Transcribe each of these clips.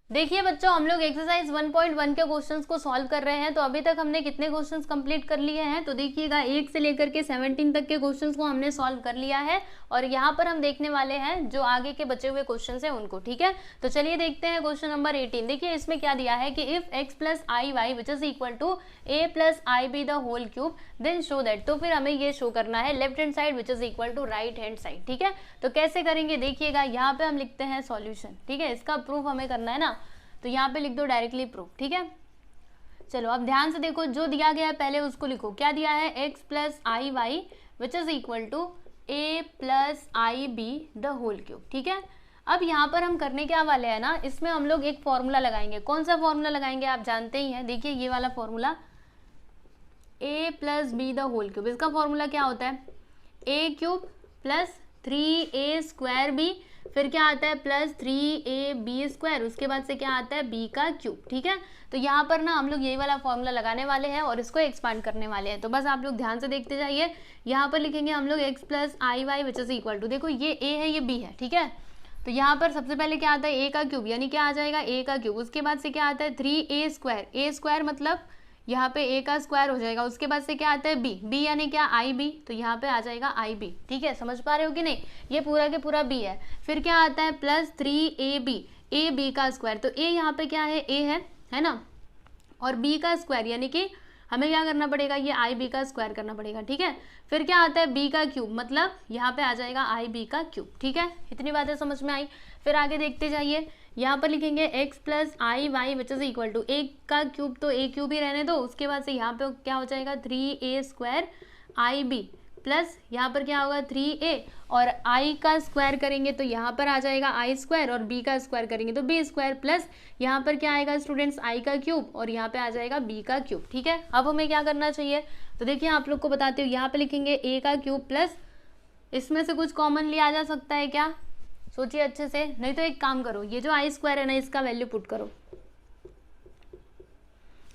देखिए बच्चों, हम लोग एक्सरसाइज 1.1 के क्वेश्चंस को सॉल्व कर रहे हैं। तो अभी तक हमने कितने क्वेश्चंस कंप्लीट कर लिए हैं? तो देखिएगा 1 से लेकर के 17 तक के क्वेश्चंस को हमने सॉल्व कर लिया है और यहाँ पर हम देखने वाले हैं जो आगे के बचे हुए क्वेश्चंस हैं उनको। ठीक है, तो चलिए देखते हैं क्वेश्चन नंबर 18। देखिए इसमें क्या दिया है कि if x plus i y which is equal to a plus i b the whole cube then show that. तो फिर हमें ये शो करना है left hand side which is equal to right hand side. ठीक है, तो कैसे करेंगे? देखिएगा यहाँ पे हम लिखते हैं सॉल्यूशन। ठीक है, इसका प्रूफ हमें करना है ना, तो यहाँ पे लिख दो डायरेक्टली प्रूफ। ठीक है, चलो अब ध्यान से देखो, जो दिया गया है पहले उसको लिखो। क्या दिया है? x plus i y which is equal to a plus i b the whole cube. ठीक है, अब यहाँ पर हम करने क्या वाले हैं ना, इसमें हम लोग एक फॉर्मूला लगाएंगे। कौन सा फॉर्मूला लगाएंगे? आप जानते ही हैं। देखिए ये वाला formula a plus b the whole cube, इसका फॉर्मूला क्या होता है? a cube plus 3a square b, फिर क्या आता है? प्लस 3ab स्क्वायर, उसके बाद से क्या आता है? b का क्यूब। ठीक है, तो यहाँ पर ना हम लोग यही वाला फॉर्मूला लगाने वाले हैं और इसको एक्सपांड करने वाले हैं। तो बस आप लोग ध्यान से देखते जाइए। यहाँ पर लिखेंगे हम लोग x plus i y which is equal to, देखो ये a है ये b है। ठीक है, तो यहाँ पर सबसे पहले क्या आता है? a का क्यूब, यानी क्या आ जाएगा? a का क्यूब। उसके बाद से क्या आता है? 3a स्क्वायर, a स्क्वायर मतलब यहाँ पे a का स्क्वायर हो जाएगा। उसके बाद से क्या आता है? b यानी क्या? आई बी, तो यहाँ पे आ जाएगा आई बी। ठीक है, समझ पा रहे हो कि नहीं? ये पूरा के पूरा b है। फिर क्या आता है? प्लस 3ab, a b का स्क्वायर, तो a यहाँ पे क्या है? a है ना, और b का स्क्वायर यानी कि हमें क्या करना पड़ेगा? ये आई बी का स्क्वायर करना पड़ेगा। ठीक है, फिर क्या आता है? b का क्यूब, मतलब यहाँ पे आ जाएगा आई बी का क्यूब। ठीक है, इतनी बातें समझ में आई। फिर आगे देखते जाइए, यहाँ पर लिखेंगे x plus i y which is equal to a का क्यूब, तो a क्यूब ही रहने दो। उसके बाद से यहाँ पे क्या हो जाएगा? 3a स्क्वायर आई बी प्लस यहाँ पर क्या होगा? 3a, और i का स्क्वायर करेंगे तो यहाँ पर आ जाएगा i स्क्वायर, और b का स्क्वायर करेंगे तो b स्क्वायर, प्लस यहाँ पर क्या आएगा स्टूडेंट्स? i का क्यूब, और यहाँ पे आ जाएगा b का क्यूब। ठीक है, अब हमें क्या करना चाहिए? तो देखिए आप लोग को बताती हूँ, यहाँ पे लिखेंगे a का क्यूब प्लस, इसमें से कुछ कॉमन लिया जा सकता है क्या? सोचिए अच्छे से, नहीं तो एक काम करो, ये जो आई स्क्वायर है ना, इसका वैल्यू पुट करो।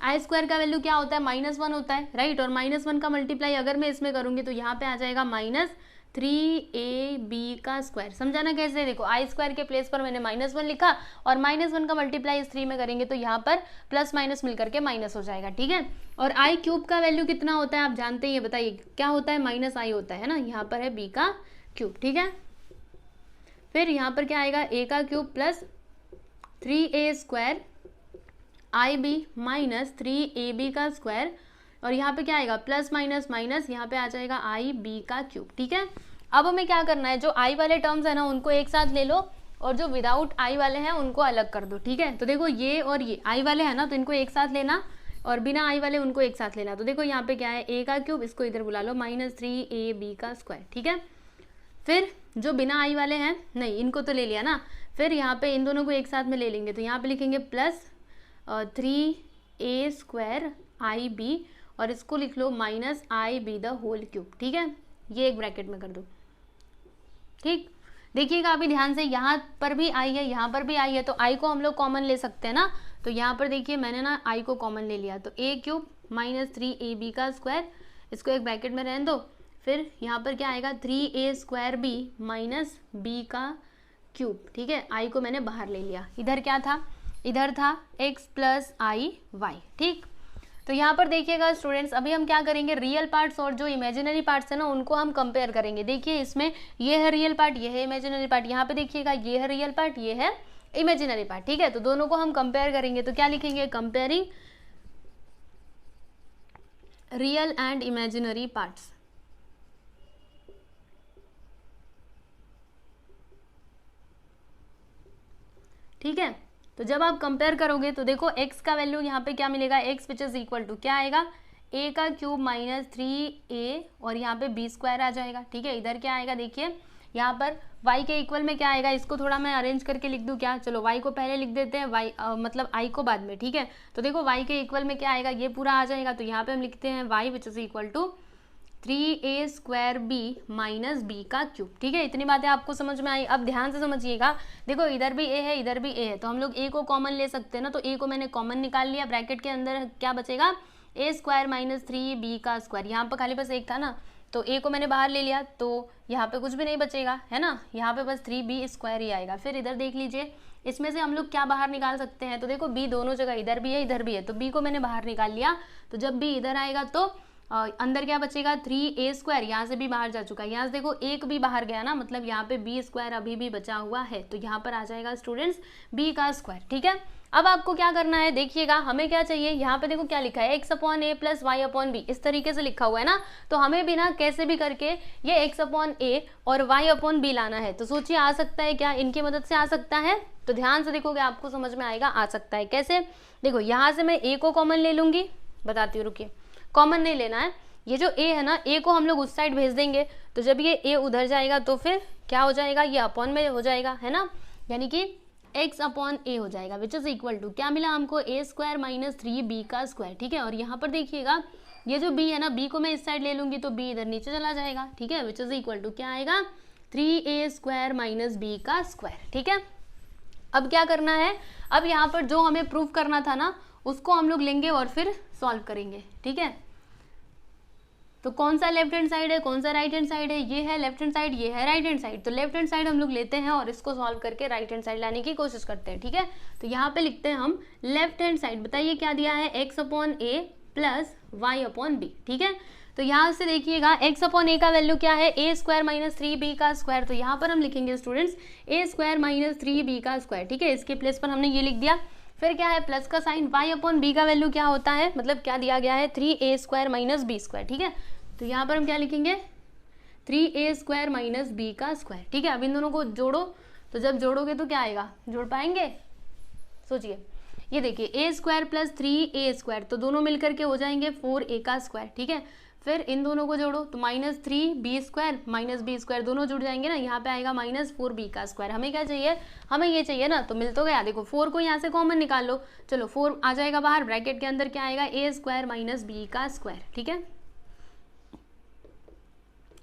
आई स्क्वायर का वैल्यू क्या होता है? -1 होता है, राइट। और -1 का मल्टीप्लाई अगर मैं इसमें करूंगी तो यहाँ पे आ जाएगा -3ab का स्क्वायर। समझा ना कैसे? देखो आई स्क्वायर के प्लेस पर मैंने -1 लिखा और -1 का मल्टीप्लाई इस 3 में करेंगे तो यहाँ पर प्लस माइनस मिल करके माइनस हो जाएगा। ठीक है, और आई क्यूब का वैल्यू कितना होता है? आप जानते ही है, बताइए क्या होता है? -i होता है ना, यहाँ पर है b का क्यूब। ठीक है, फिर यहाँ पर क्या आएगा? a का क्यूब प्लस 3a स्क्वायर आई बी माइनस 3ab का स्क्वायर, और यहाँ पे क्या आएगा? प्लस माइनस माइनस, यहाँ पे आ जाएगा आई बी का क्यूब। ठीक है, अब हमें क्या करना है? जो आई वाले टर्म्स है ना उनको एक साथ ले लो, और जो विदाउट आई वाले हैं उनको अलग कर दो। ठीक है, तो देखो ये और ये आई वाले हैं ना, तो इनको एक साथ लेना, और बिना आई वाले उनको एक साथ लेना। तो देखो यहाँ पे क्या है? a का क्यूब, इसको इधर बुला लो, -3ab का स्क्वायर। ठीक है, फिर जो बिना आई वाले हैं, नहीं इनको तो ले लिया ना, फिर यहाँ पे इन दोनों को एक साथ में ले लेंगे, तो यहाँ पे लिखेंगे प्लस 3a स्क्वायर आई बी, और इसको लिख लो -ib द होल क्यूब। ठीक है, ये एक ब्रैकेट में कर दो। ठीक, देखिएगा अभी ध्यान से, यहाँ पर भी आई है, यहाँ पर भी आई है, तो आई को हम लोग कॉमन ले सकते हैं ना। तो यहाँ पर देखिए मैंने ना आई को कॉमन ले लिया, तो a क्यूब -3ab का स्क्वायर, इसको एक ब्रैकेट में रहने दो। फिर यहाँ पर क्या आएगा? 3a square b minus b का क्यूब। ठीक है, आई को मैंने बाहर ले लिया। इधर क्या था? इधर था x प्लस आई वाई। ठीक, तो यहाँ पर देखिएगा स्टूडेंट्स, अभी हम क्या करेंगे? रियल पार्ट्स और जो इमेजिनरी पार्ट्स है ना उनको हम कंपेयर करेंगे। देखिए इसमें ये है रियल पार्ट, ये है इमेजिनरी पार्ट। यहाँ पे देखिएगा ये है रियल पार्ट, ये है इमेजिनरी पार्ट। ठीक है, तो दोनों को हम कंपेयर करेंगे, तो क्या लिखेंगे? Comparing real and imaginary parts. ठीक है, तो जब आप कंपेयर करोगे तो देखो x का वैल्यू यहाँ पे क्या मिलेगा? x which is equal to क्या आएगा? a का क्यूब माइनस 3a, और यहाँ पे b स्क्वायर आ जाएगा। ठीक है, इधर क्या आएगा? देखिए यहाँ पर y के इक्वल में क्या आएगा? इसको थोड़ा मैं अरेंज करके लिख दूँ क्या? चलो y को पहले लिख देते हैं, मतलब i को बाद में। ठीक है, तो देखो y के इक्वल में क्या आएगा? ये पूरा आ जाएगा, तो यहाँ पे हम लिखते हैं y which is equal to 3a square b minus b का क्यूब। ठीक है, इतनी बातें आपको समझ में आई। अब ध्यान से समझिएगा, देखो इधर भी a है, इधर भी a है, तो हम लोग a को कॉमन ले सकते हैं ना, तो a को मैंने कॉमन निकाल लिया। ब्रैकेट के अंदर क्या बचेगा? a स्क्वायर माइनस 3b का स्क्वायर। यहाँ पर खाली बस एक था ना, तो a को मैंने बाहर ले लिया, तो यहाँ पे कुछ भी नहीं बचेगा, है ना। यहाँ पे बस 3b स्क्वायर ही आएगा। फिर इधर देख लीजिए, इसमें से हम लोग क्या बाहर निकाल सकते हैं, तो देखो b दोनों जगह, इधर भी है इधर भी है, तो b को मैंने बाहर निकाल लिया। तो जब b इधर आएगा तो अंदर क्या बचेगा 3a², यहाँ से भी बाहर जा चुका है, यहाँ से देखो एक भी बाहर गया ना, मतलब यहाँ पे b² अभी भी बचा हुआ है, तो यहाँ पर आ जाएगा स्टूडेंट्स b का स्क्वायर। ठीक है, अब आपको क्या करना है, देखिएगा हमें क्या चाहिए, यहाँ पे देखो क्या लिखा है x/a + y/b, इस तरीके से लिखा हुआ है ना, तो हमें भी ना कैसे भी करके ये x/a और y/b लाना है। तो सोचिए आ सकता है क्या, इनकी मदद से आ सकता है, तो ध्यान से देखोगे आपको समझ में आएगा आ सकता है कैसे। देखो यहाँ से मैं a को कॉमन ले लूंगी, बताती हूँ रुकिए, कॉमन नहीं लेना है, ये जो a है ना, a को हम लोग उस साइड भेज देंगे, तो जब ये a उधर जाएगा तो फिर क्या हो जाएगा, ये अपॉन में हो जाएगा, है ना, यानी कि x/a हो जाएगा, विच इज इक्वल टू क्या मिला हमको, a² - 3b का स्क्वायर। ठीक है, और यहाँ पर देखिएगा ये जो b है ना, b को मैं इस साइड ले लूंगी तो b इधर नीचे चला जाएगा। ठीक है, विच इज इक्वल टू क्या आएगा, 3a² - b का स्क्वायर। ठीक है, अब क्या करना है, अब यहाँ पर जो हमें प्रूव करना था ना, उसको हम लोग लेंगे और फिर सॉल्व करेंगे। ठीक है, तो कौन सा लेफ्ट हैंड साइड है, कौन सा राइट हैंड साइड है, ये है लेफ्ट हैंड साइड, ये है राइट हैंड साइड, तो लेफ्ट हैंड साइड हम लोग लेते हैं और इसको सॉल्व करके राइट हैंड साइड लाने की कोशिश करते हैं। ठीक है, तो यहाँ पे लिखते हैं हम लेफ्ट हैंड साइड, बताइए क्या दिया है, x/a + y/b। ठीक है, तो यहाँ से देखिएगा x/a का वैल्यू क्या है, a² - 3b का स्क्वायर, तो यहाँ पर हम लिखेंगे स्टूडेंट्स a² - 3b का स्क्वायर। ठीक है, इसके प्लेस पर हमने ये लिख दिया, फिर क्या है प्लस का साइन, y/b का वैल्यू क्या होता है, मतलब क्या दिया गया है, 3a² - b²। ठीक है, तो यहाँ पर हम क्या लिखेंगे, 3a² - b का स्क्वायर। ठीक है, अब इन दोनों को जोड़ो, तो जब जोड़ोगे तो क्या आएगा, जोड़ पाएंगे, सोचिए, ये देखिए a² + 3a², तो दोनों मिलकर के हो जाएंगे 4a का स्क्वायर। ठीक है, फिर इन दोनों को जोड़ो तो -3b² - b² दोनों जुड़ जाएंगे ना, यहाँ पे आएगा -4b का स्क्वायर। हमें क्या चाहिए, हमें ये चाहिए ना, तो मिल तो गया, देखो 4 को यहाँ से कॉमन निकाल लो, चलो 4 आ जाएगा बाहर, ब्रैकेट के अंदर क्या आएगा, a² - b का स्क्वायर। ठीक है,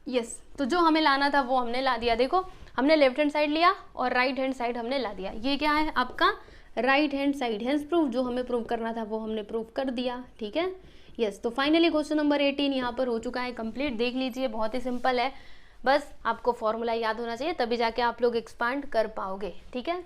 यस, तो जो हमें लाना था वो हमने ला दिया, देखो हमने लेफ्ट हैंड साइड लिया और राइट हैंड साइड हमने ला दिया, ये क्या है आपका right hand side, hence proof, जो हमें प्रूव करना था वो हमने प्रूव कर दिया। ठीक है, यस, तो फाइनली क्वेश्चन नंबर 18 यहाँ पर हो चुका है कंप्लीट। देख लीजिए, बहुत ही सिंपल है, बस आपको फॉर्मूला याद होना चाहिए, तभी जाके आप लोग एक्सपांड कर पाओगे। ठीक है,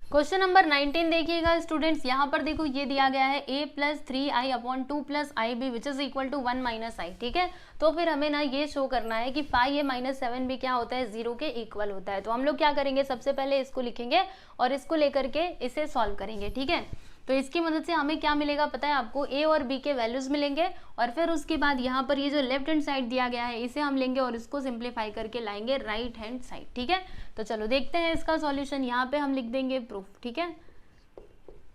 क्वेश्चन नंबर 19 देखिएगा स्टूडेंट्स, यहाँ पर देखो ये दिया गया है a + 3i/2 + ib which is equal to 1 - i। ठीक है, तो फिर हमें ना ये शो करना है कि 5a - 7b क्या होता है, 0 के इक्वल होता है। तो हम लोग क्या करेंगे, सबसे पहले इसको लिखेंगे और इसको लेकर के इसे सॉल्व करेंगे। ठीक है, तो इसकी मदद से हमें क्या मिलेगा पता है आपको, a और b के वैल्यूज मिलेंगे, और फिर उसके बाद यहाँ पर ये जो लेफ्ट हैंड साइड दिया गया है इसे हम लेंगे और इसको सिंप्लीफाई करके लाएंगे राइट हैंड साइड। ठीक है, तो चलो देखते हैं इसका सॉल्यूशन, यहाँ पे हम लिख देंगे प्रूफ। ठीक है,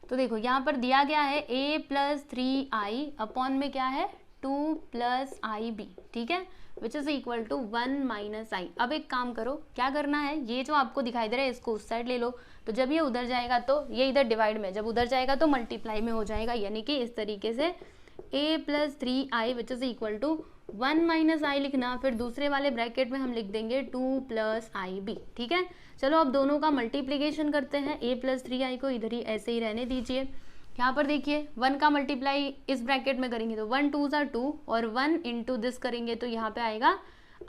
तो देखो यहाँ पर दिया गया है a + 3i/ में क्या है 2 + ib। ठीक है, which is equal to 1 - i। अब एक काम करो, क्या करना है, ये जो आपको दिखाई दे रहा है इसको उस साइड ले लो, तो जब ये उधर जाएगा तो ये इधर डिवाइड में, जब उधर जाएगा तो मल्टीप्लाई में हो जाएगा, यानी कि इस तरीके से a + 3i which is equal to 1 - i लिखना, फिर दूसरे वाले ब्रैकेट में हम लिख देंगे 2 + ib। ठीक है, चलो अब दोनों का मल्टीप्लीकेशन करते हैं, a + 3i को इधर ही ऐसे ही रहने दीजिए। यहाँ पर देखिए 1 का मल्टीप्लाई इस ब्रैकेट में करेंगे तो 1 2 = 2 और 1 × दिस करेंगे तो यहाँ पे आएगा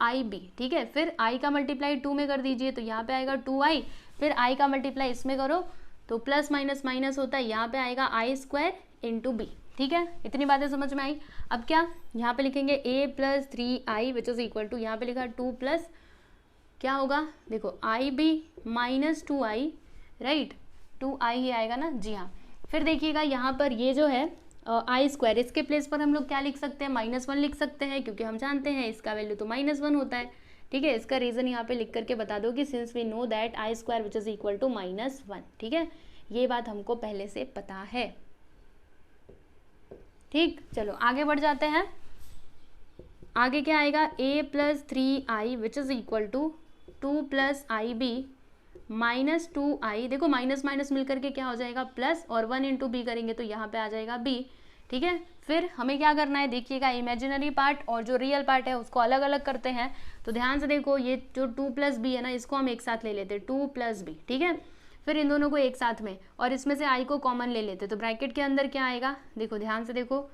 IB। ठीक है, फिर i का मल्टीप्लाई 2 में कर दीजिए तो यहाँ पे आएगा 2i, फिर i का मल्टीप्लाई इसमें करो तो प्लस माइनस माइनस होता है, यहाँ पे आएगा i² × b। ठीक है, इतनी बातें समझ में आई। अब क्या यहाँ पे लिखेंगे a + 3i which is equal to, यहाँ पे लिखा 2 प्लस क्या होगा, देखो IB - 2i, राइट, 2i ही आएगा ना, जी हाँ। फिर देखिएगा यहाँ पर ये जो है i², इसके प्लेस पर हम लोग क्या लिख सकते हैं, -1 लिख सकते हैं, क्योंकि हम जानते हैं इसका वैल्यू तो -1 होता है। ठीक है, इसका रीज़न यहाँ पे लिख करके बता दो कि since we know that i² which is equal to -1। ठीक है, ये बात हमको पहले से पता है। ठीक, चलो आगे बढ़ जाते हैं। आगे क्या आएगा, a + 3i which is equal to 2 + ib - 2i, देखो माइनस माइनस मिलकर के क्या हो जाएगा प्लस, और 1 × b करेंगे तो यहाँ पे आ जाएगा b। ठीक है, फिर हमें क्या करना है, देखिएगा इमेजिनरी पार्ट और जो रियल पार्ट है उसको अलग अलग करते हैं। तो ध्यान से देखो, ये जो 2 + b है ना, इसको हम एक साथ ले लेते हैं 2 + b। ठीक है, फिर इन दोनों को एक साथ में, और इसमें से i को कॉमन ले लेते, तो ब्रैकेट के अंदर क्या आएगा, देखो ध्यान से देखो,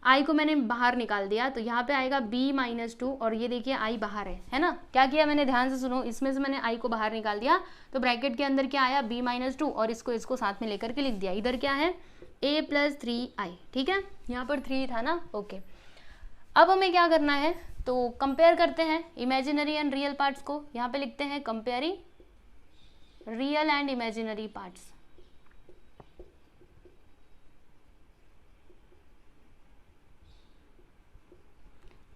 आई को मैंने बाहर निकाल दिया, तो यहाँ पे आएगा b माइनस 2, और ये देखिए आई बाहर है ना। क्या किया मैंने, ध्यान से सुनो, इसमें से मैंने आई को बाहर निकाल दिया, तो ब्रैकेट के अंदर क्या आया b माइनस 2, और इसको साथ में लेकर के लिख दिया। इधर क्या है a प्लस 3i, ठीक है, यहाँ पर 3 था ना, ओके। अब हमें क्या करना है, तो कंपेयर करते हैं इमेजिनरी एंड रियल पार्ट्स को। यहाँ पे लिखते हैं comparing real and imaginary parts.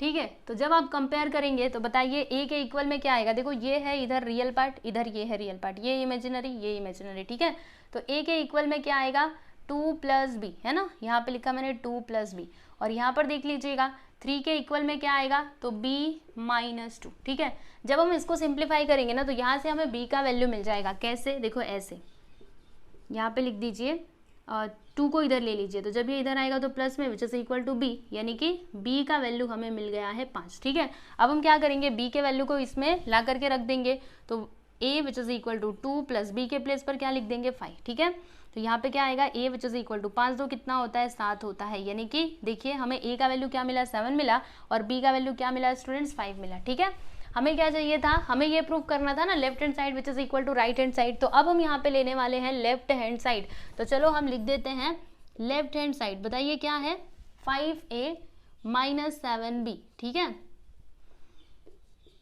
ठीक है, तो जब आप कंपेयर करेंगे तो बताइए a के इक्वल में क्या आएगा। देखो ये है इधर रियल पार्ट, इधर ये है रियल पार्ट, ये इमेजिनरी, ठीक है। तो a के इक्वल में क्या आएगा 2 प्लस बी, है ना, यहाँ पे लिखा मैंने 2 प्लस बी। और यहाँ पर देख लीजिएगा 3 के इक्वल में क्या आएगा, तो b माइनस 2, ठीक है। जब हम इसको सिंप्लीफाई करेंगे ना, तो यहाँ से हमें b का वैल्यू मिल जाएगा। कैसे, देखो ऐसे, यहाँ पे लिख दीजिए 2 को इधर ले लीजिए, तो जब ये इधर आएगा तो प्लस में, which is equal to b, यानी कि b का वैल्यू हमें मिल गया है 5, ठीक है। अब हम क्या करेंगे, b के वैल्यू को इसमें ला करके रख देंगे, तो a which is equal to 2 plus b के प्लेस पर क्या लिख देंगे 5, ठीक है। तो यहाँ पे क्या आएगा a which is equal to 5 2 कितना होता है 7 होता है, यानी कि देखिए हमें a का वैल्यू क्या मिला 7 मिला, और b का वैल्यू क्या मिला स्टूडेंट्स 5 मिला, ठीक है। हमें क्या चाहिए था, हमें ये प्रूव करना था ना left hand side which is equal to right hand side. तो अब हम यहाँ पे लेने वाले हैं लेफ्ट हैंड साइड। तो चलो हम लिख देते हैं लेफ्ट हैंड साइड, बताइए क्या है 5a माइनस 7b, ठीक है।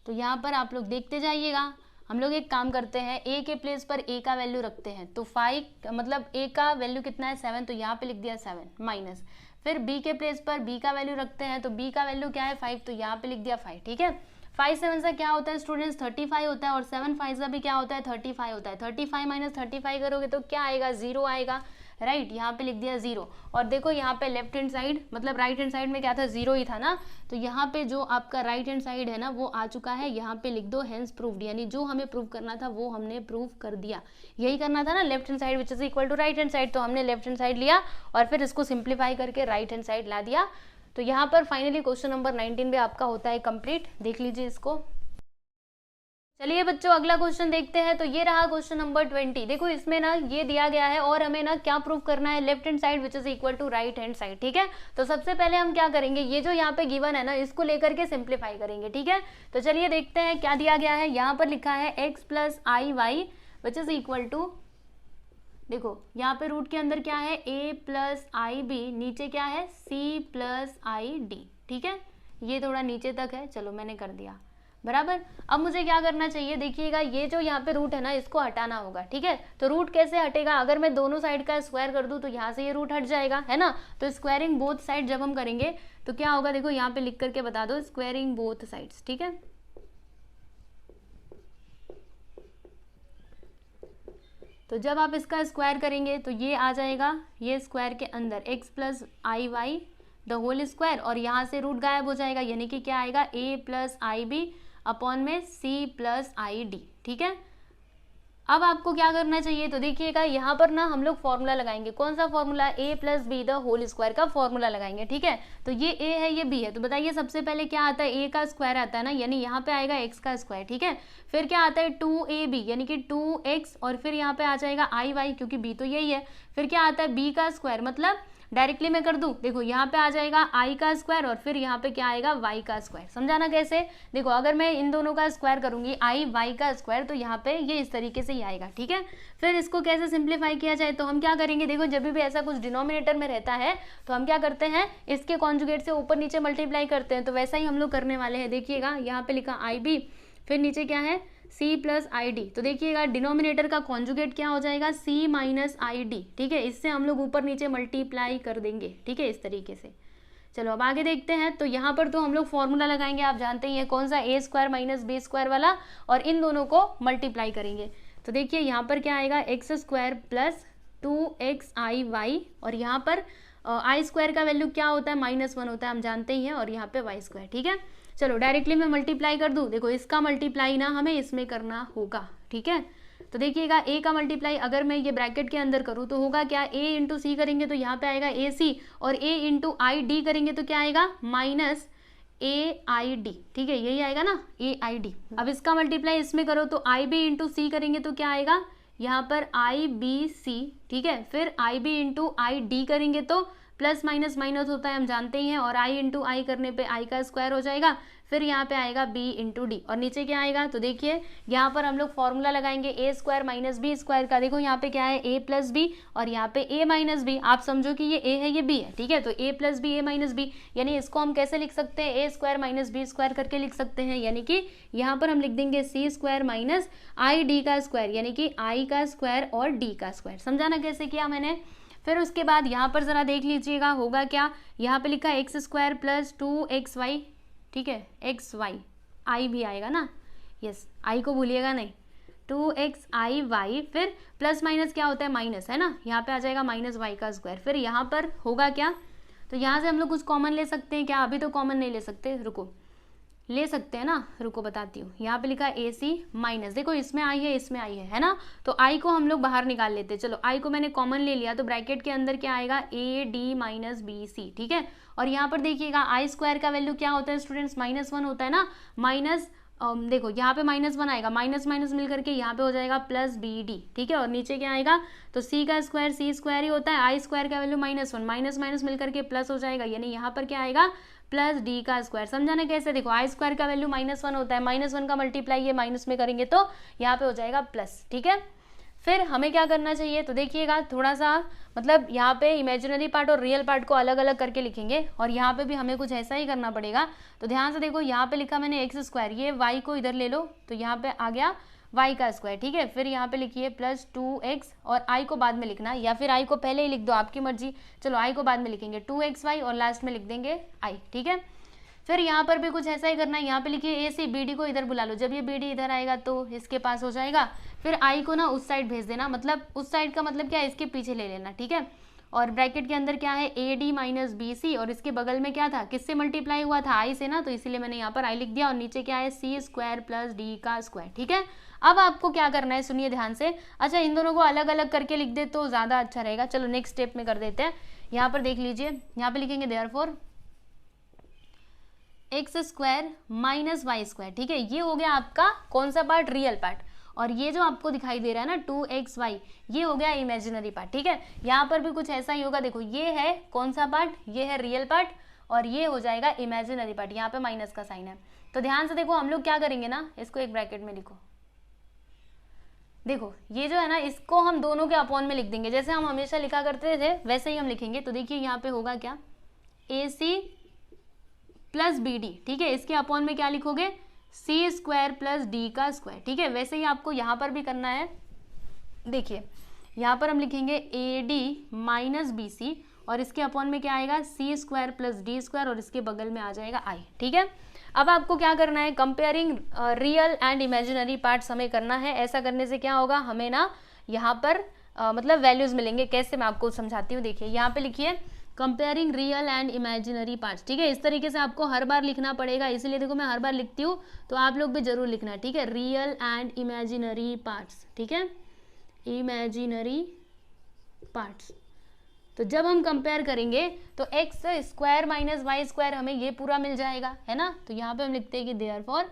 तो यहाँ पर आप लोग देखते जाइएगा, हम लोग एक काम करते हैं, a के प्लेस पर a का वैल्यू रखते हैं, तो 5 मतलब a का वैल्यू कितना है 7, तो यहाँ पे लिख दिया 7 माइनस, फिर b के प्लेस पर b का वैल्यू रखते हैं, तो b का वैल्यू क्या है 5, तो यहाँ पे लिख दिया 5, ठीक है। 5 7 से क्या होता है स्टूडेंट्स 35 होता है, और 7 5 से भी क्या होता है 35 होता है। 35 माइनस 35 करोगे तो क्या आएगा 0 आएगा, राइट, यहाँ पे लिख दिया 0। और देखो यहाँ पे लेफ्ट हैंड साइड मतलब राइट हैंड साइड में क्या था 0 ही था ना, तो यहाँ पे जो आपका राइट हैंड साइड है ना वो आ चुका है, यहाँ पे लिख दो हेंस प्रूव्ड, यानी जो हमें प्रूव करना था वो हमने प्रूव कर दिया। यही करना था ना left hand side which is equal to right hand side, तो हमने लेफ्ट हैंड साइड लिया और फिर इसको सिंप्लीफाई करके राइट हैंड साइड ला दिया। तो यहाँ पर फाइनली क्वेश्चन नंबर 19 भी आपका होता है कंप्लीट, देख लीजिए इसको। चलिए बच्चों अगला क्वेश्चन देखते हैं। तो ये रहा क्वेश्चन नंबर 20। देखो इसमें ना ये दिया गया है और हमें ना क्या प्रूव करना है, left hand side which is equal to right hand side, ठीक है। तो सबसे पहले हम क्या करेंगे, ये जो यहाँ पे गिवन है ना इसको लेकर के सिंप्लीफाई करेंगे, ठीक है। तो चलिए देखते हैं क्या दिया गया है। यहाँ पर लिखा है x plus i y which is equal to, देखो यहाँ पे रूट के अंदर क्या है a प्लस आई बी, नीचे क्या है c प्लस आई डी, ठीक है। ये थोड़ा नीचे तक है, चलो मैंने कर दिया बराबर। अब मुझे क्या करना चाहिए, देखिएगा ये जो यहाँ पे रूट है ना इसको हटाना होगा, ठीक है। तो रूट कैसे हटेगा, अगर मैं दोनों साइड का स्क्वायर कर दूं तो यहाँ से ये रूट हट जाएगा, है ना। तो स्क्वायरिंग बोथ साइड जब हम करेंगे तो क्या होगा, देखो यहाँ पे लिख करके बता दो, स्क्वायरिंग बोथ साइड्स, ठीक है। तो जब आप इसका स्क्वायर करेंगे तो ये आ जाएगा, ये स्क्वायर के अंदर x plus i y the whole square, और यहाँ से रूट गायब हो जाएगा, यानी कि क्या आएगा a plus i b upon में c प्लस आई डी, ठीक है। अब आपको क्या करना चाहिए, तो देखिएगा यहाँ पर ना हम लोग फॉर्मूला लगाएंगे, कौन सा formula, a plus b the whole square का फॉर्मूला लगाएंगे, ठीक है। तो ये a है ये b है, तो बताइए सबसे पहले क्या आता है, a का स्क्वायर आता है ना, यानी यहाँ पे आएगा x का स्क्वायर, ठीक है। फिर क्या आता है 2ab यानी कि 2x, और फिर यहाँ पे आ जाएगा आई वाई क्योंकि b तो यही है। फिर क्या आता है b का स्क्वायर, मतलब डायरेक्टली मैं कर दूं, देखो यहाँ पे आ जाएगा i का स्क्वायर और फिर यहाँ पे क्या आएगा y का स्क्वायर। समझाना कैसे, देखो अगर मैं इन दोनों का स्क्वायर करूंगी i y का स्क्वायर, तो यहाँ पे ये इस तरीके से ही आएगा, ठीक है। फिर इसको कैसे सिंप्लीफाई किया जाए, तो हम क्या करेंगे, देखो जब भी ऐसा कुछ डिनोमिनेटर में रहता है तो हम क्या करते हैं, इसके कॉन्जुगेट से ऊपर नीचे मल्टीप्लाई करते हैं। तो वैसा ही हम लोग करने वाले हैं, देखिएगा यहाँ पे लिखा आई बी, फिर नीचे क्या है c प्लस आई डी, तो देखिएगा डिनोमिनेटर का कॉन्जुगेट क्या हो जाएगा c माइनस आई डी, ठीक है। इससे हम लोग ऊपर नीचे मल्टीप्लाई कर देंगे, ठीक है, इस तरीके से। चलो अब आगे देखते हैं। तो यहाँ पर तो हम लोग फॉर्मूला लगाएंगे, आप जानते ही हैं कौन सा, a square minus b square वाला, और इन दोनों को मल्टीप्लाई करेंगे। तो देखिए यहाँ पर क्या आएगा एक्स स्क्वायर प्लस 2x आई वाई, और यहाँ पर आई स्क्वायर का वैल्यू क्या होता है -1 होता है, हम जानते ही हैं, और यहाँ पे वाई स्क्वायर, ठीक है। चलो डायरेक्टली मैं मल्टीप्लाई कर दूं, देखो इसका मल्टीप्लाई ना हमें इसमें करना होगा, ठीक है। तो देखिएगा a का मल्टीप्लाई अगर मैं ये ब्रैकेट के अंदर करूँ तो होगा क्या, a इंटू सी करेंगे तो यहाँ पे आएगा ए सी, और a इंटू आई डी करेंगे तो क्या आएगा माइनस ए आई डी, ठीक है, यही आएगा ना ए आई डी। अब इसका मल्टीप्लाई इसमें करो तो आई बी इंटू सी करेंगे तो क्या आएगा, यहाँ पर आई बी सी, ठीक है। फिर आई बी इंटू आई डी करेंगे तो प्लस माइनस माइनस होता है हम जानते ही हैं, और आई इंटू आई करने पे आई का स्क्वायर हो जाएगा, फिर यहाँ पे आएगा b इंटू डी, और नीचे क्या आएगा, तो देखिए यहाँ पर हम लोग फॉर्मूला लगाएंगे ए स्क्वायर माइनस बी स्क्वायर का। देखो यहाँ पे क्या है, a प्लस बी, और यहाँ पे a माइनस बी, आप समझो कि ये a है ये b है, ठीक है। तो a plus b a minus b, यानी इसको हम कैसे लिख सकते हैं, a square minus b square करके लिख सकते हैं, यानी कि यहाँ पर हम लिख देंगे c square minus I D का स्क्वायर, यानी कि i का स्क्वायर और d का स्क्वायर। समझा ना कैसे किया मैंने। फिर उसके बाद यहाँ पर ज़रा देख लीजिएगा होगा क्या, यहाँ पे लिखा है एक्स स्क्वायर प्लस 2xy, ठीक है, एक्स वाई, आई भी आएगा ना, यस, आई को भूलिएगा नहीं, 2xi फिर प्लस माइनस क्या होता है, माइनस है ना, यहाँ पे आ जाएगा माइनस वाई का स्क्वायर। फिर यहाँ पर होगा क्या, तो यहाँ से हम लोग कुछ कॉमन ले सकते हैं क्या, अभी तो कॉमन नहीं ले सकते, रुको ले सकते हैं ना, रुको बताती हूँ। यहाँ पे लिखा है ए सी माइनस, देखो इसमें आई है इसमें आई है ना, तो आई को हम लोग बाहर निकाल लेते हैं। चलो आई को मैंने कॉमन ले लिया, तो ब्रैकेट के अंदर क्या आएगा, a d minus B c, ठीक है। और यहाँ पर देखिएगा आई स्क्वायर का वैल्यू क्या होता है स्टूडेंट्स, -1 होता है ना, माइनस देखो यहाँ पे -1 आएगा, माइनस माइनस मिल करके यहाँ पे हो जाएगा प्लस बी डी, ठीक है। और नीचे क्या आएगा, तो सी का स्क्वायर सी स्क्वायर ही होता है, आई स्क्वायर का वैल्यू -1, माइनस माइनस मिल करके प्लस हो जाएगा, यानी यहाँ पर क्या आएगा, प्लस डी का स्क्वायर। समझाना कैसे, देखो आई स्क्वायर का वैल्यू -1 होता है, -1 का मल्टीप्लाई ये माइनस में करेंगे तो यहाँ पे हो जाएगा प्लस, ठीक है। फिर हमें क्या करना चाहिए, तो देखिएगा थोड़ा सा मतलब यहाँ पे इमेजिनरी पार्ट और रियल पार्ट को अलग अलग करके लिखेंगे, और यहाँ पे भी हमें कुछ ऐसा ही करना पड़ेगा। तो ध्यान से देखो, यहाँ पे लिखा मैंने एक्स स्क्वायर, ये वाई को इधर ले लो, तो यहाँ पे आ गया y का स्क्वायर, ठीक है। फिर यहाँ पे लिखिए प्लस 2x, और i को बाद में लिखना, या फिर i को पहले ही लिख दो, आपकी मर्जी। चलो i को बाद में लिखेंगे 2xy, और लास्ट में लिख देंगे i, ठीक है। फिर यहाँ पर भी कुछ ऐसा ही करना है, यहाँ पे लिखिए ए सी बी डी को इधर बुला लो, जब ये बी डी इधर आएगा तो इसके पास हो जाएगा। फिर आई को ना उस साइड भेज देना, मतलब उस साइड का मतलब क्या है, इसके पीछे ले लेना, ठीक है। और ब्रैकेट के अंदर क्या है, a d minus B c, और इसके बगल में क्या था, किससे मल्टीप्लाई हुआ था, आई से ना, तो इसीलिए मैंने यहाँ पर आई लिख दिया, और नीचे क्या है, सी स्क्वायर प्लस डी का स्क्वायर, ठीक है। अब आपको क्या करना है, सुनिए ध्यान से। अच्छा, इन दोनों को अलग अलग करके लिख दे तो ज़्यादा अच्छा रहेगा। चलो नेक्स्ट स्टेप में कर देते हैं। यहाँ पर देख लीजिए, यहाँ पे लिखेंगे therefore x square minus y square, ठीक है। ये हो गया आपका कौन सा पार्ट, रियल पार्ट, और ये जो आपको दिखाई दे रहा है ना 2xy, ये हो गया इमेजिनरी पार्ट, ठीक है। यहाँ पर भी कुछ ऐसा ही होगा, देखो ये है कौन सा पार्ट, ये है रियल पार्ट, और ये हो जाएगा इमेजिनरी पार्ट, यहाँ पे माइनस का साइन है। तो ध्यान से देखो, हम लोग क्या करेंगे ना, इसको एक ब्रैकेट में लिखो, देखो ये जो है ना, इसको हम दोनों के अपॉन में लिख देंगे, जैसे हम हमेशा लिखा करते थे वैसे ही हम लिखेंगे। तो देखिए यहाँ पे होगा क्या, ए सी प्लस बी डी, ठीक है। इसके अपॉन में क्या लिखोगे, सी स्क्वायर प्लस डी का स्क्वायर, ठीक है। वैसे ही आपको यहाँ पर भी करना है। देखिए यहाँ पर हम लिखेंगे a d minus B c, और इसके अपॉन में क्या आएगा, c square plus D square, और इसके बगल में आ जाएगा आई, ठीक है। अब आपको क्या करना है, comparing real and imaginary parts हमें करना है। ऐसा करने से क्या होगा, हमें ना यहाँ पर मतलब वैल्यूज मिलेंगे। कैसे, मैं आपको समझाती हूँ। देखिए यहाँ पे लिखिए comparing real and imaginary parts, ठीक है। इस तरीके से आपको हर बार लिखना पड़ेगा, इसलिए देखो मैं हर बार लिखती हूँ, तो आप लोग भी जरूर लिखना, ठीक है। रियल एंड इमेजिनरी पार्ट्स, ठीक है, इमेजिनरी पार्ट्स। तो जब हम कंपेयर करेंगे तो x square minus y square हमें ये पूरा मिल जाएगा, है ना। तो यहाँ पे हम लिखते हैं कि therefore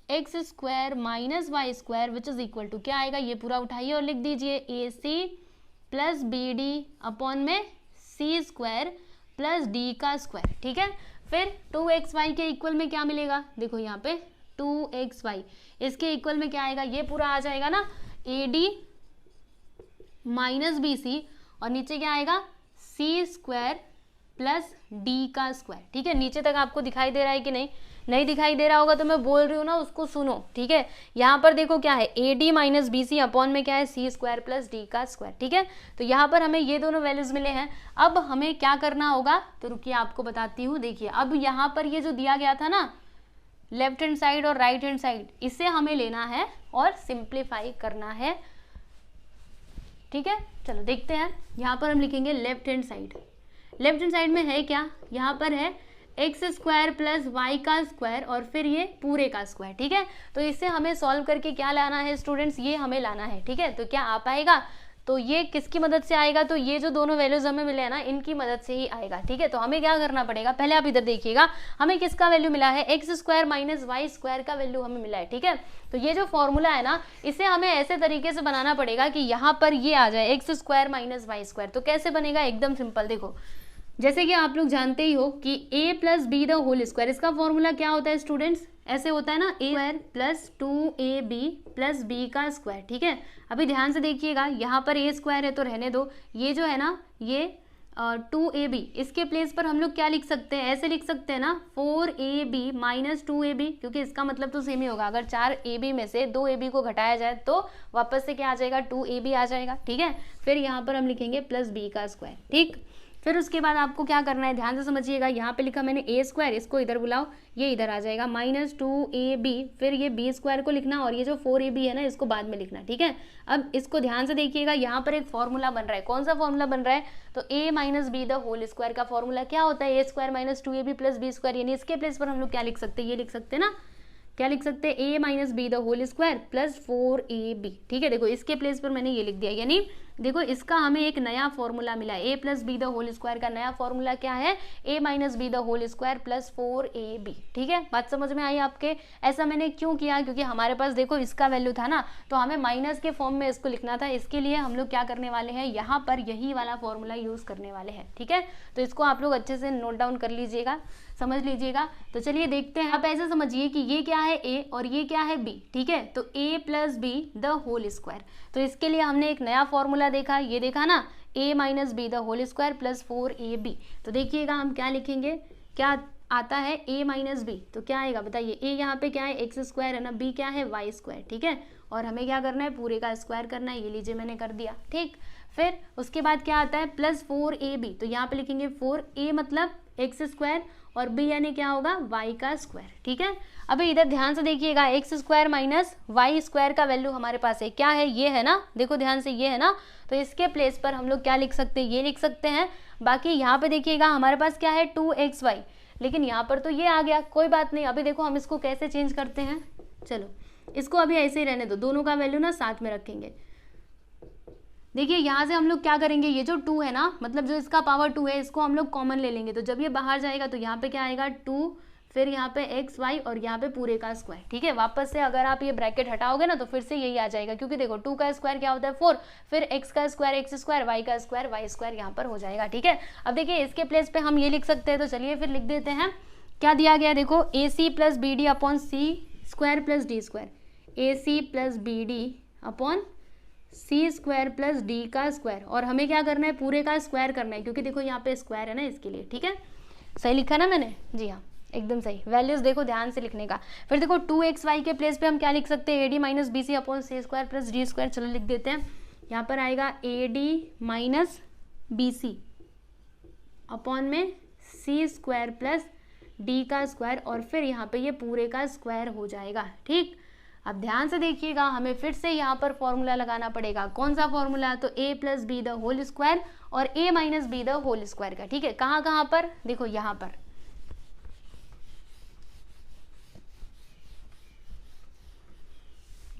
x square minus y square which is equal to क्या आएगा, ये पूरा उठाइए और लिख दीजिए a C plus B D upon में सी स्क्वायर प्लस डी का स्क्वायर, ठीक है। फिर 2xy के इक्वल में क्या मिलेगा, देखो यहाँ पे 2xy, इसके इक्वल में क्या आएगा, ये पूरा आ जाएगा ना, a d minus B c, और नीचे क्या आएगा, सी स्क्वायर प्लस डी का स्क्वायर, ठीक है। नीचे तक आपको दिखाई दे रहा है कि नहीं, नहीं दिखाई दे रहा होगा तो मैं बोल रही हूँ ना, उसको सुनो, ठीक है। यहाँ पर देखो क्या है, a d minus B C upon में क्या है, सी स्क्वायर प्लस डी का स्क्वायर, ठीक है। तो यहाँ पर हमें ये दोनों वैल्यूज मिले हैं। अब हमें क्या करना होगा, तो रुकिए आपको बताती हूँ। देखिए अब यहाँ पर ये जो दिया गया था ना, लेफ्ट हैंड साइड और राइट हैंड साइड, इसे हमें लेना है और सिंप्लीफाई करना है, ठीक है। चलो देखते हैं। यहाँ पर हम लिखेंगे left hand side. Left hand side में है क्या, यहाँ पर है एक्स स्क्वायर प्लस वाई का स्क्वायर, और फिर ये पूरे का स्क्वायर, ठीक है। तो इससे हमें सॉल्व करके क्या लाना है स्टूडेंट्स, ये हमें लाना है, ठीक है। तो क्या आ पाएगा, तो ये किसकी मदद से आएगा, तो ये जो दोनों वैल्यूज हमें मिले हैं ना, इनकी मदद से ही आएगा, ठीक है। तो हमें क्या करना पड़ेगा, पहले आप इधर देखिएगा, हमें किसका वैल्यू मिला है, x square minus y square का वैल्यू हमें मिला है, ठीक है। तो ये जो फॉर्मूला है ना, इसे हमें ऐसे तरीके से बनाना पड़ेगा कि यहाँ पर ये आ जाए x square minus y square. तो कैसे बनेगा, एकदम सिंपल, देखो जैसे कि आप लोग जानते ही हो कि a plus b the whole square, इसका फॉर्मूला क्या होता है स्टूडेंट्स, ऐसे होता है ना, a square plus 2ab plus b का स्क्वायर। ठीक है, अभी ध्यान से देखिएगा, यहाँ पर ए स्क्वायर है तो रहने दो, ये जो है ना ये 2ab, इसके प्लेस पर हम लोग क्या लिख सकते हैं, ऐसे लिख सकते हैं ना 4ab माइनस 2ab, क्योंकि इसका मतलब तो सेम ही होगा, अगर 4ab में से 2ab को घटाया जाए तो वापस से क्या आ जाएगा, 2ab आ जाएगा। ठीक है, फिर यहाँ पर हम लिखेंगे प्लस बी का स्क्वायर। ठीक, फिर उसके बाद आपको क्या करना है, ध्यान से समझिएगा, यहाँ पे लिखा मैंने ए स्क्वायर, इसको इधर बुलाओ, ये इधर आ जाएगा माइनस 2ab, फिर ये बी स्क्वायर को लिखना और ये जो 4ab है ना इसको बाद में लिखना। ठीक है, अब इसको ध्यान से देखिएगा, यहाँ पर एक फॉर्मूला बन रहा है, कौन सा फॉर्मूला बन रहा है, तो a minus b the whole square का फॉर्मूला क्या होता है, a square minus 2ab plus B square, यानी इसके प्लेस पर हम लोग क्या लिख सकते हैं, ये लिख सकते हैं ना, क्या लिख सकते हैं, a minus b the whole square plus 4ab। ठीक है, देखो इसके प्लेस पर मैंने ये लिख दिया, यानी देखो इसका हमें एक नया फॉर्मूला मिला, a plus b the whole square का नया फॉर्मूला क्या है, a minus b the whole square plus 4ab। ठीक है, बात समझ में आई आपके, ऐसा मैंने क्यों किया, क्योंकि हमारे पास देखो इसका वैल्यू था ना, तो हमें माइनस के फॉर्म में इसको लिखना था, इसके लिए हम लोग क्या करने वाले हैं, यहाँ पर यही वाला फॉर्मूला यूज करने वाले हैं। ठीक है, तो इसको आप लोग अच्छे से नोट डाउन कर लीजिएगा, समझ लीजिएगा। तो चलिए देखते हैं, आप ऐसे समझिए कि ये क्या है a और ये क्या है b। ठीक है, तो a plus b the whole square, तो इसके लिए हमने एक नया फॉर्मूला देखा, ये देखा ना, a minus b the whole square plus 4ab। तो देखिएगा हम क्या लिखेंगे, क्या आता है a माइनस बी, तो क्या आएगा बताइए, a यहाँ पे क्या है, एक्स स्क्वायर है ना, b क्या है, वाई स्क्वायर। ठीक है, और हमें क्या करना है, पूरे का स्क्वायर करना है, ये लीजिए मैंने कर दिया। ठीक, फिर उसके बाद क्या आता है, प्लस 4ab, तो यहाँ पे लिखेंगे 4a मतलब एक्स स्क्वायर और b यानी क्या होगा, y का स्क्वायर। ठीक है, अभी इधर ध्यान से देखिएगा, x square minus y square का वैल्यू हमारे पास है, क्या है, ये है ना, देखो ध्यान से, ये है ना, तो इसके प्लेस पर हम लोग क्या लिख सकते हैं, ये लिख सकते हैं। बाकी यहाँ पे देखिएगा हमारे पास क्या है, 2xy, लेकिन यहाँ पर तो ये आ गया, कोई बात नहीं। अभी देखो हम इसको कैसे चेंज करते हैं, चलो इसको अभी ऐसे ही रहने दो, दोनों का वैल्यू ना साथ में रखेंगे। देखिए यहाँ से हम लोग क्या करेंगे, ये जो 2 है ना, मतलब जो इसका पावर 2 है, इसको हम लोग कॉमन ले लेंगे, तो जब ये बाहर जाएगा तो यहाँ पे क्या आएगा 2, फिर यहाँ पे एक्स वाई और यहाँ पे पूरे का स्क्वायर। ठीक है, वापस से अगर आप ये ब्रैकेट हटाओगे ना तो फिर से यही आ जाएगा, क्योंकि देखो 2 का स्क्वायर क्या होता है 4, फिर एक्स का स्क्वायर एक्स स्क्वायर, वाई का स्क्वायर वाई स्क्वायर यहाँ पर हो जाएगा। ठीक है, अब देखिए इसके प्लेस पे हम ये लिख सकते हैं, तो चलिए फिर लिख देते हैं, क्या दिया गया देखो, A C plus B D upon C square plus D square, A C plus B D upon C square plus D का स्क्वायर, और हमें क्या करना है, पूरे का स्क्वायर करना है, क्योंकि देखो यहाँ पे स्क्वायर है ना इसके लिए। ठीक है, सही लिखा ना मैंने, जी हाँ एकदम सही, वैल्यूज देखो ध्यान से लिखने का। फिर देखो 2xy के प्लेस पे हम क्या लिख सकते हैं, A D minus B C upon C square plus D square, चलो लिख देते हैं, यहाँ पर आएगा A D minus B C upon में सी स्क्वायर प्लस डी का स्क्वायर, और फिर यहाँ पे ये पूरे का स्क्वायर हो जाएगा। ठीक, अब ध्यान से देखिएगा, हमें फिर से यहाँ पर फॉर्मूला लगाना पड़ेगा, कौन सा फॉर्मूला, तो a plus b the whole square और a minus b the whole square का। ठीक है, कहाँ कहाँ पर, देखो यहाँ पर,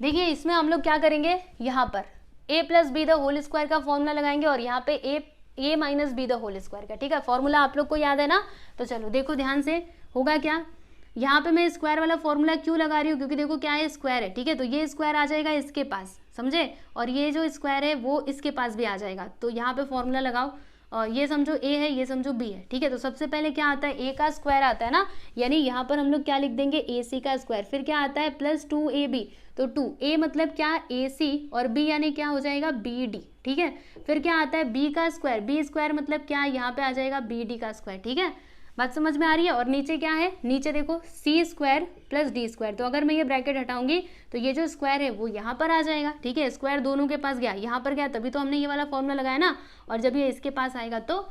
देखिए इसमें हम लोग क्या करेंगे, यहाँ पर a plus b the whole square का फॉर्मूला लगाएंगे और यहाँ पे a minus b the whole square का। ठीक है, फॉर्मूला आप लोग को याद है ना, तो चलो देखो ध्यान से, होगा क्या, यहाँ पे मैं स्क्वायर वाला फॉर्मूला क्यों लगा रही हूँ, क्योंकि देखो क्या है, स्क्वायर है। ठीक है, तो ये स्क्वायर आ जाएगा इसके पास, समझे, और ये जो स्क्वायर है वो इसके पास भी आ जाएगा, तो यहाँ पे फॉर्मूला लगाओ, और ये समझो a है, ये समझो b है। ठीक है, तो सबसे पहले क्या आता है, a का स्क्वायर आता है ना, यानी यहाँ पर हम लोग क्या लिख देंगे, ac का स्क्वायर, फिर क्या आता है प्लस 2ab, तो 2a मतलब क्या, ac, और b यानी क्या हो जाएगा bd। ठीक है, फिर क्या आता है b का स्क्वायर, b स्क्वायर मतलब क्या, यहाँ पे आ जाएगा bd का स्क्वायर। ठीक है, बात समझ में आ रही है, और नीचे क्या है, नीचे देखो सी स्क्वायर प्लस डी स्क्वायर, तो अगर मैं ये ब्रैकेट हटाऊंगी तो ये जो स्क्वायर है वो यहाँ पर आ जाएगा। ठीक है, स्क्वायर दोनों के पास गया, यहाँ पर गया, तभी तो हमने ये वाला फॉर्मूला लगाया ना, और जब ये इसके पास आएगा तो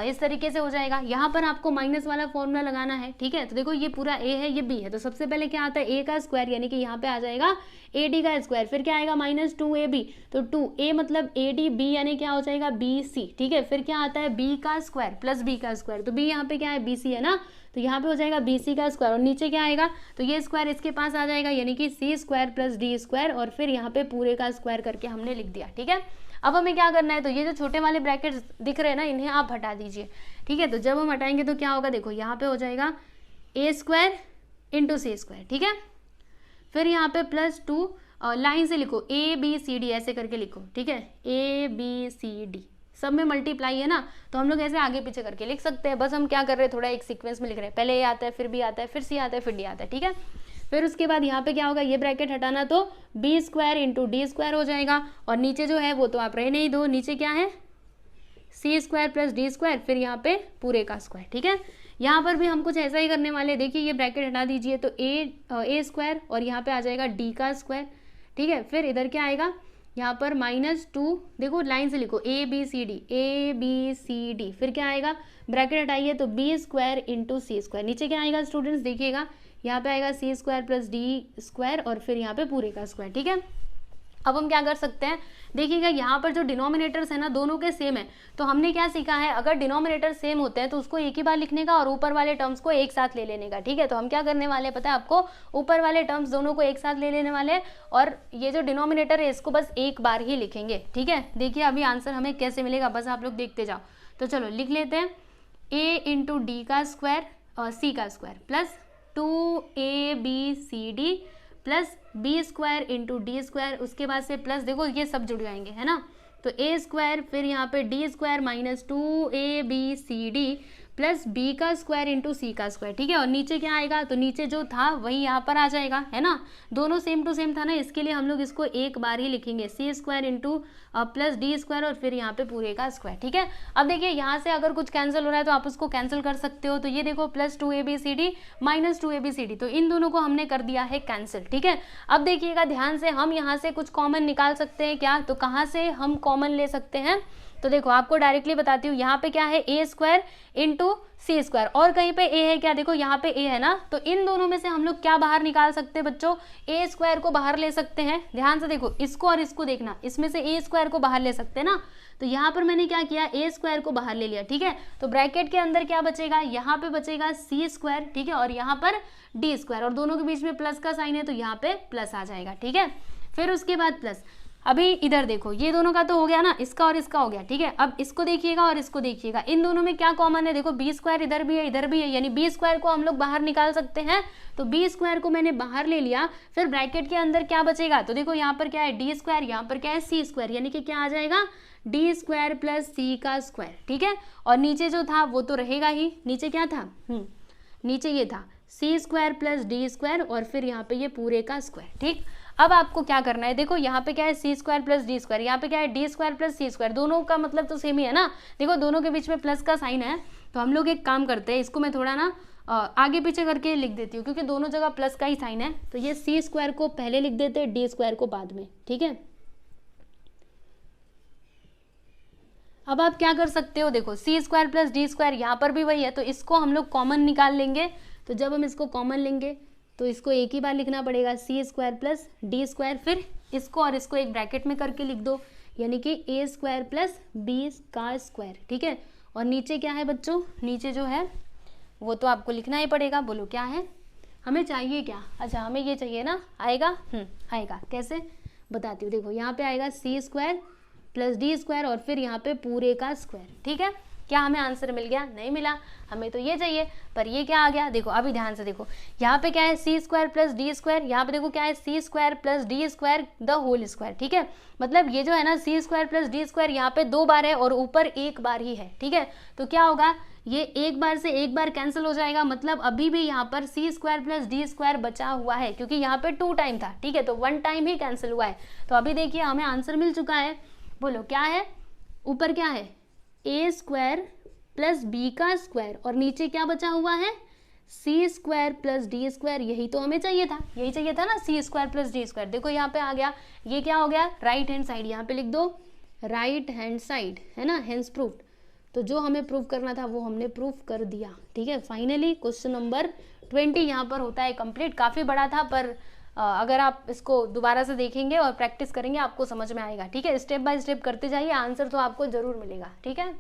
इस तरीके से हो जाएगा। यहाँ पर आपको माइनस वाला फॉर्मूला लगाना है। ठीक है, तो देखो ये पूरा a है, ये b है, तो सबसे पहले क्या आता है, a का स्क्वायर, यानी कि यहाँ पे आ जाएगा ad का स्क्वायर, फिर क्या आएगा माइनस 2ab, तो 2a मतलब ad, b यानी क्या हो जाएगा bc। ठीक है, फिर क्या आता है b का स्क्वायर प्लस b का स्क्वायर, तो b यहाँ पे क्या है bc है ना, तो यहाँ पे हो जाएगा bc का स्क्वायर, और नीचे क्या आएगा, तो ये स्क्वायर इसके पास आ जाएगा, यानी कि c square plus D square, और फिर यहाँ पे पूरे का स्क्वायर करके हमने लिख दिया। ठीक है, अब हमें क्या करना है, तो ये जो छोटे वाले ब्रैकेट्स दिख रहे हैं ना, इन्हें आप हटा दीजिए। ठीक है, तो जब हम हटाएंगे तो क्या होगा, देखो यहाँ पे हो जाएगा a square into c square. ठीक है, फिर यहाँ पे प्लस 2, लाइन से लिखो a b c d, ऐसे करके लिखो। ठीक है, a b c d, सब में मल्टीप्लाई है ना, तो हम लोग ऐसे आगे पीछे करके लिख सकते हैं। बस हम क्या कर रहे हैं, थोड़ा एक सीक्वेंस में लिख रहे हैं, पहले ए आता है, फिर बी आता है, फिर सी आता है, फिर डी आता है, ठीक है। फिर उसके बाद यहाँ पे क्या होगा, ये ब्रैकेट हटाना तो b square into D square हो जाएगा, और नीचे जो है वो तो आप रहने ही दो, नीचे क्या है सी स्क्वायर प्लस डी स्क्वायर, फिर यहाँ पे पूरे का स्क्वायर, ठीक है। यहाँ पर भी हम कुछ ऐसा ही करने वाले हैं। देखिए ये ब्रैकेट हटा दीजिए तो ए स्क्वायर और यहाँ पे आ जाएगा डी का स्क्वायर, ठीक है। फिर इधर क्या आएगा, यहाँ पर -2, देखो लाइन से लिखो ए बी सी डी, फिर क्या आएगा, ब्रैकेट हटाइए तो b square into c square, नीचे क्या आएगा स्टूडेंट्स देखिएगा, यहाँ पे आएगा c square plus D square और फिर यहाँ पे पूरे का स्क्वायर, ठीक है। अब हम क्या कर सकते हैं, देखिएगा यहाँ पर जो डिनोमिनेटर्स है ना दोनों के सेम है, तो हमने क्या सीखा है, अगर डिनोमिनेटर सेम होते हैं तो उसको एक ही बार लिखने का और ऊपर वाले टर्म्स को एक साथ ले लेने का, ठीक है। तो हम क्या करने वाले हैं पता है आपको, ऊपर वाले टर्म्स दोनों को एक साथ ले लेने वाले हैं और ये जो डिनोमिनेटर है इसको बस एक बार ही लिखेंगे, ठीक है। देखिए अभी आंसर हमें कैसे मिलेगा, बस आप लोग देखते जाओ। तो चलो लिख लेते हैं, ए इंटू डी का स्क्वायर और सी का square plus 2abcd plus B square into D square, उसके बाद से प्लस, देखो ये सब जुड़ जाएंगे है ना, तो ए स्क्वायर फिर यहाँ पे d square minus 2abcd plus b का स्क्वायर इंटू सी का स्क्वायर, ठीक है। और नीचे क्या आएगा, तो नीचे जो था वही यहाँ पर आ जाएगा है ना, दोनों सेम टू सेम था ना, इसके लिए हम लोग इसको एक बार ही लिखेंगे, C square into plus D square और फिर यहाँ पे पूरे का स्क्वायर, ठीक है। अब देखिए यहाँ से अगर कुछ कैंसिल हो रहा है तो आप उसको कैंसिल कर सकते हो, तो ये देखो प्लस 2abcd माइनस 2abcd, तो इन दोनों को हमने कर दिया है कैंसिल, ठीक है। अब देखिएगा ध्यान से, हम यहाँ से कुछ कॉमन निकाल सकते हैं क्या, तो कहाँ से हम कॉमन ले सकते हैं, तो देखो आपको डायरेक्टली बताती हूँ, यहाँ पे क्या है a square into c square और कहीं पे ए है क्या, देखो यहाँ पे ए है ना, तो इन दोनों में से हम लोग क्या बाहर निकाल सकते हैं बच्चों, ए स्क्वायर को बाहर ले सकते हैं। ध्यान से देखो इसको और इसको देखना, इसमें से ए स्क्वायर को बाहर ले सकते हैं ना, तो यहाँ पर मैंने क्या किया, ए स्क्वायर को बाहर ले लिया, ठीक है। तो ब्रैकेट के अंदर क्या बचेगा, यहाँ पे बचेगा सी स्क्वायर, ठीक है, और यहाँ पर डी स्क्वायर और दोनों के बीच में प्लस का साइन है तो यहाँ पे प्लस आ जाएगा, ठीक है। फिर उसके बाद प्लस, अभी इधर देखो ये दोनों का तो हो गया ना, इसका और इसका हो गया, ठीक है। अब इसको देखिएगा और इसको देखिएगा, इन दोनों में क्या कॉमन है, देखो बी स्क्वायर इधर भी है इधर भी है, यानी बी स्क्वायर को हम लोग बाहर निकाल सकते हैं, तो बी स्क्वायर को मैंने बाहर ले लिया। फिर ब्रैकेट के अंदर क्या बचेगा, तो देखो यहाँ पर क्या है डी स्क्वायर, यहाँ पर क्या है सी स्क्वायर, यानी कि क्या आ जाएगा डी स्क्वायर प्लस सी का स्क्वायर, ठीक है। और नीचे जो था वो तो रहेगा ही, नीचे क्या था, नीचे ये था सी स्क्वायर प्लस डी स्क्वायर और फिर यहाँ पे ये पूरे का स्क्वायर, ठीक। अब आपको क्या करना है, देखो यहाँ पे क्या है सी स्क्वायर प्लस डी स्क्वायर, यहाँ पे क्या है डी स्क्वायर प्लस सी स्क्वायर, दोनों का मतलब तो सेम ही है ना, देखो दोनों के बीच में प्लस का साइन है, तो हम लोग एक काम करते हैं, इसको मैं थोड़ा ना आगे पीछे करके लिख देती हूँ क्योंकि दोनों जगह प्लस का ही साइन है, तो ये सी स्क्वायर को पहले लिख देते हैं, डी स्क्वायर को बाद में, ठीक है। अब आप क्या कर सकते हो, देखो सी स्क्वायर प्लस डी स्क्वायर यहाँ पर भी वही है, तो इसको हम लोग कॉमन निकाल लेंगे, तो जब हम इसको कॉमन लेंगे तो इसको एक ही बार लिखना पड़ेगा, सी स्क्वायर प्लस डी स्क्वायर, फिर इसको और इसको एक ब्रैकेट में करके लिख दो, यानी कि ए स्क्वायर प्लस बी का स्क्वायर, ठीक है। और नीचे क्या है बच्चों, नीचे जो है वो तो आपको लिखना ही पड़ेगा, बोलो क्या है, हमें चाहिए क्या, अच्छा हमें ये चाहिए ना, आएगा आएगा कैसे बताती हूँ, देखो यहाँ पे आएगा c square plus D square और फिर यहाँ पे पूरे का स्क्वायर, ठीक है। क्या हमें आंसर मिल गया, नहीं मिला, हमें तो ये चाहिए, पर ये क्या आ गया, देखो अभी ध्यान से देखो, यहाँ पे क्या है सी स्क्वायर प्लस डी स्क्वायर, यहाँ पे देखो क्या है सी square plus D square the whole square, ठीक है। मतलब ये जो है ना C square plus D square यहाँ पे 2 बार है और ऊपर 1 बार ही है, ठीक है। तो क्या होगा, ये एक बार से एक बार कैंसिल हो जाएगा, मतलब अभी भी यहाँ पर सी स्क्वायर प्लस डी स्क्वायर बचा हुआ है, क्योंकि यहाँ पे 2 टाइम था, ठीक है, तो 1 टाइम ही कैंसिल हुआ है। तो अभी देखिए हमें आंसर मिल चुका है, बोलो क्या है, ऊपर क्या है ए स्क्वायर प्लस बी का स्क्वायर और नीचे क्या बचा हुआ है सी स्क्वायर प्लस डी स्क्वायर, यही तो हमें चाहिए था, यही चाहिए था ना, C square plus D square. देखो यहाँ पे आ गया, ये क्या हो गया राइट हैंड साइड, यहाँ पे लिख दो राइट हैंड साइड, है ना, हेंस प्रूफ। तो जो हमें प्रूफ करना था वो हमने प्रूफ कर दिया, ठीक है। फाइनली क्वेश्चन नंबर 20 यहाँ पर होता है कंप्लीट, काफ़ी बड़ा था पर अगर आप इसको दोबारा से देखेंगे और प्रैक्टिस करेंगे आपको समझ में आएगा, ठीक है। स्टेप बाय स्टेप करते जाइए, आंसर तो आपको जरूर मिलेगा, ठीक है।